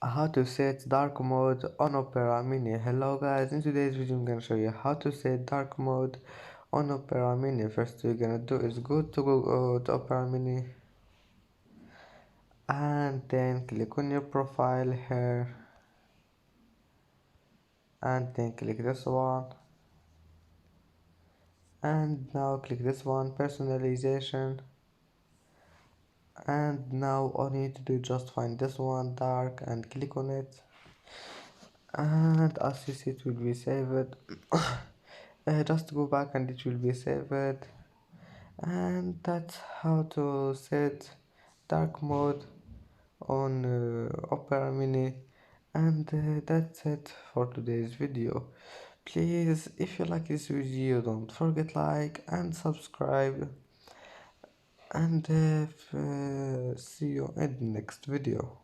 How to set dark mode on Opera Mini. Hello guys, in today's video I'm gonna show you how to set dark mode on Opera Mini. First you're gonna do is go to Opera Mini and then click on your profile here and then click this one and now click this one, personalization, and now all you need to do is just find this one, dark, and click on it, and as you see it will be saved. Just go back and it will be saved, and that's how to set dark mode on Opera Mini. And that's it for today's video. Please, if you like this video, don't forget like and subscribe, and see you in the next video.